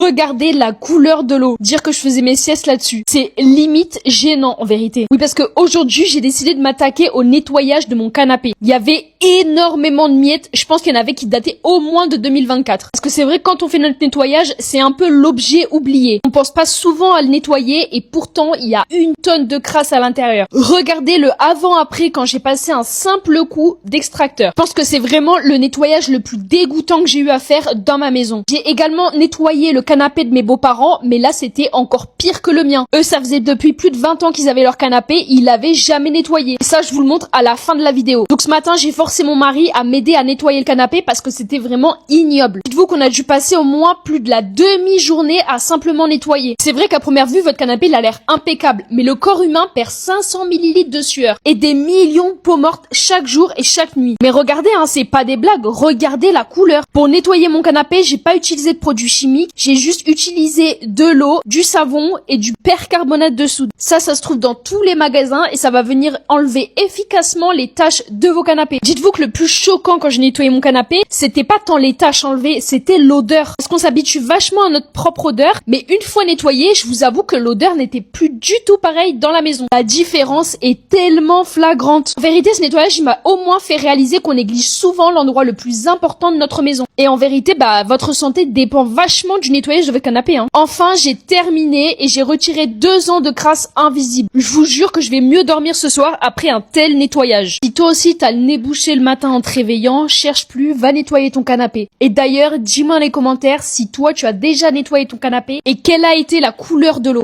Regardez la couleur de l'eau. Dire que je faisais mes siestes là-dessus, c'est limite gênant en vérité. Oui, parce que aujourd'hui, j'ai décidé de m'attaquer au nettoyage de mon canapé. Il y avait énormément de miettes. Je pense qu'il y en avait qui dataient au moins de 2024. Parce que c'est vrai, quand on fait notre nettoyage, c'est un peu l'objet oublié. On pense pas souvent à le nettoyer et pourtant, il y a une tonne de crasse à l'intérieur. Regardez le avant-après quand j'ai passé un simple coup d'extracteur. Je pense que c'est vraiment le nettoyage le plus dégoûtant que j'ai eu à faire dans ma maison. J'ai également nettoyé le canapé de mes beaux-parents, mais là c'était encore pire que le mien. Eux, ça faisait depuis plus de 20 ans qu'ils avaient leur canapé, ils l'avaient jamais nettoyé. Et ça, je vous le montre à la fin de la vidéo. Donc ce matin, j'ai forcé mon mari à m'aider à nettoyer le canapé parce que c'était vraiment ignoble. Dites-vous qu'on a dû passer au moins plus de la demi-journée à simplement nettoyer. C'est vrai qu'à première vue, votre canapé, il a l'air impeccable, mais le corps humain perd 500 millilitres de sueur et des millions de peaux mortes chaque jour et chaque nuit. Mais regardez, hein, c'est pas des blagues, regardez la couleur. Pour nettoyer mon canapé, j'ai pas utilisé de produits chimiques, j'ai juste utilisé de l'eau, du savon et du percarbonate de soude. Ça se trouve dans tous les magasins et ça va venir enlever efficacement les taches de vos canapés. Dites-vous que le plus choquant quand j'ai nettoyé mon canapé, c'était pas tant les taches enlevées, c'était l'odeur. Parce qu'on s'habitue vachement à notre propre odeur, mais une fois nettoyé, je vous avoue que l'odeur n'était plus du tout pareille dans la maison. La différence est tellement flagrante. En vérité, ce nettoyage, il m'a au moins fait réaliser qu'on néglige souvent l'endroit le plus important de notre maison. Et en vérité, votre santé dépend vachement du nettoyage de votre canapé, hein. Enfin, j'ai terminé et j'ai retiré 2 ans de crasse invisible. Je vous jure que je vais mieux dormir ce soir après un tel nettoyage. Si toi aussi t'as le nez bouché le matin en te réveillant, cherche plus, va nettoyer ton canapé. Et d'ailleurs, dis-moi dans les commentaires si toi tu as déjà nettoyé ton canapé et quelle a été la couleur de l'eau.